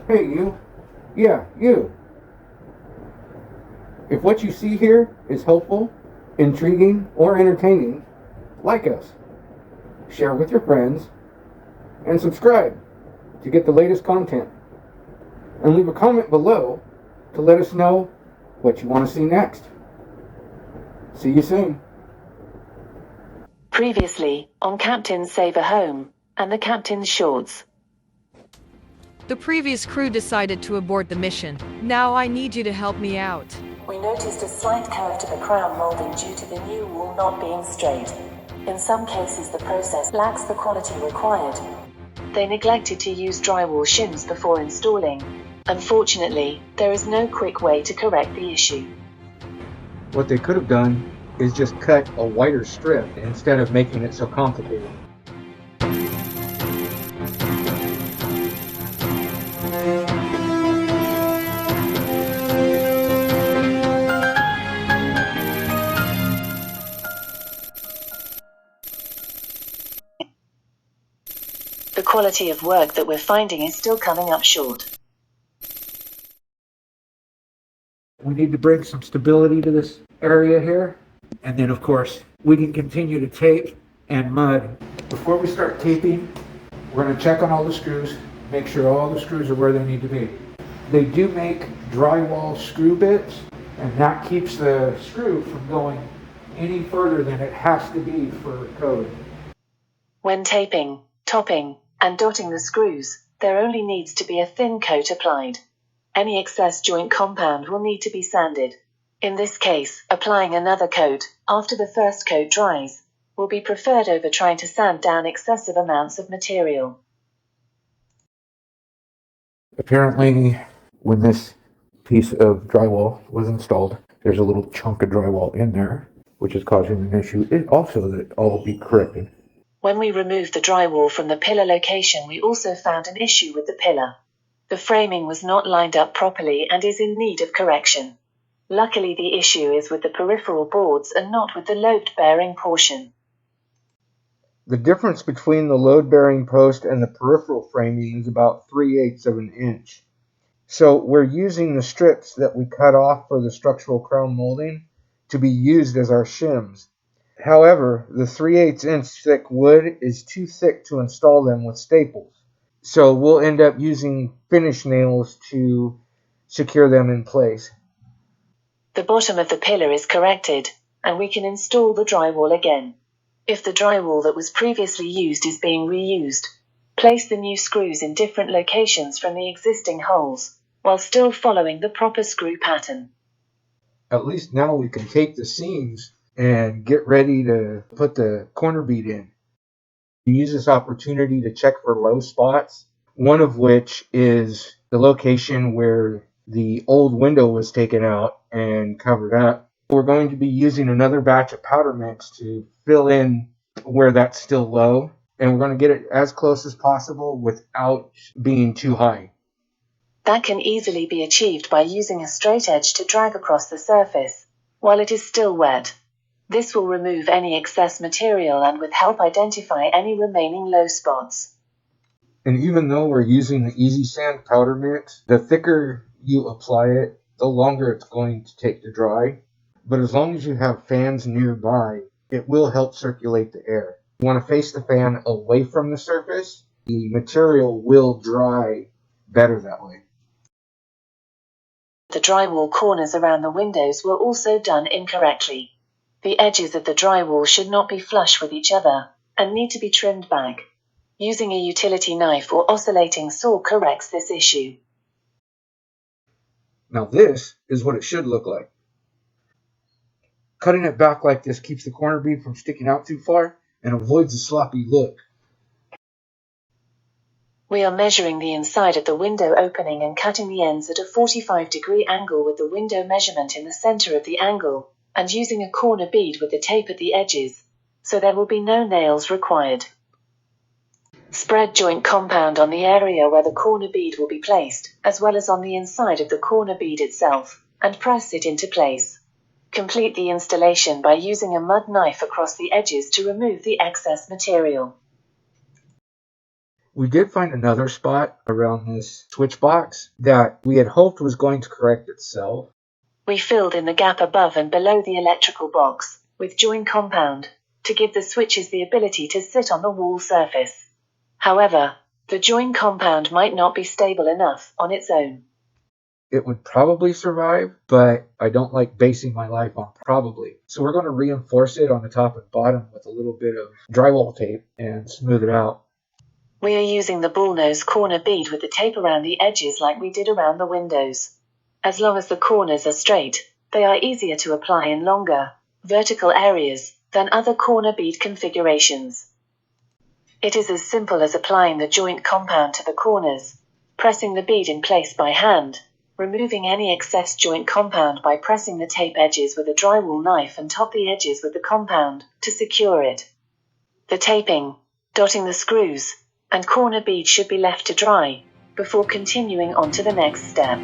Hey, you. Yeah, you. If what you see here is helpful, intriguing, or entertaining, like us, share with your friends, and subscribe to get the latest content. And leave a comment below to let us know what you want to see next. See you soon. Previously on Captain Save a Home and the Captain's Shorts. The previous crew decided to abort the mission. Now I need you to help me out. We noticed a slight curve to the crown molding due to the new wall not being straight. In some cases the process lacks the quality required. They neglected to use drywall shims before installing. Unfortunately, there is no quick way to correct the issue. What they could have done is just cut a wider strip instead of making it so complicated. The quality of work that we're finding is still coming up short. We need to bring some stability to this area here. And then, of course, we can continue to tape and mud. Before we start taping, we're going to check on all the screws, make sure all the screws are where they need to be. They do make drywall screw bits, and that keeps the screw from going any further than it has to be for code. When taping, topping, and dotting the screws, there only needs to be a thin coat applied. Any excess joint compound will need to be sanded. In this case, applying another coat, after the first coat dries, will be preferred over trying to sand down excessive amounts of material. Apparently, when this piece of drywall was installed, there's a little chunk of drywall in there, which is causing an issue. It also that all will be corrected. When we removed the drywall from the pillar location, we also found an issue with the pillar. The framing was not lined up properly and is in need of correction. Luckily, the issue is with the peripheral boards and not with the load-bearing portion. The difference between the load-bearing post and the peripheral framing is about 3/8 of an inch. So we're using the strips that we cut off for the structural crown molding to be used as our shims. However, the 3/8 inch thick wood is too thick to install them with staples. So we'll end up using finish nails to secure them in place. The bottom of the pillar is corrected, and we can install the drywall again. If the drywall that was previously used is being reused, place the new screws in different locations from the existing holes, while still following the proper screw pattern. At least now we can take the seams and get ready to put the corner bead in. Use this opportunity to check for low spots, one of which is the location where the old window was taken out and covered up. We're going to be using another batch of powder mix to fill in where that's still low, and we're going to get it as close as possible without being too high. That can easily be achieved by using a straight edge to drag across the surface while it is still wet. This will remove any excess material and will help identify any remaining low spots. And even though we're using the Easy Sand powder mix, the thicker you apply it, the longer it's going to take to dry. But as long as you have fans nearby, it will help circulate the air. You want to face the fan away from the surface. The material will dry better that way. The drywall corners around the windows were also done incorrectly. The edges of the drywall should not be flush with each other and need to be trimmed back. Using a utility knife or oscillating saw corrects this issue. Now this is what it should look like. Cutting it back like this keeps the corner bead from sticking out too far and avoids a sloppy look. We are measuring the inside of the window opening and cutting the ends at a 45-degree angle with the window measurement in the center of the angle, and using a corner bead with the tape at the edges, so there will be no nails required. Spread joint compound on the area where the corner bead will be placed, as well as on the inside of the corner bead itself, and press it into place. Complete the installation by using a mud knife across the edges to remove the excess material. We did find another spot around this switch box that we had hoped was going to correct itself. We filled in the gap above and below the electrical box with joint compound to give the switches the ability to sit on the wall surface. However, the joint compound might not be stable enough on its own. It would probably survive, but I don't like basing my life on probably. So we're going to reinforce it on the top and bottom with a little bit of drywall tape and smooth it out. We are using the bullnose corner bead with the tape around the edges like we did around the windows. As long as the corners are straight, they are easier to apply in longer, vertical areas than other corner bead configurations. It is as simple as applying the joint compound to the corners, pressing the bead in place by hand, removing any excess joint compound by pressing the tape edges with a drywall knife and top the edges with the compound to secure it. The taping, dotting the screws, and corner bead should be left to dry before continuing on to the next step.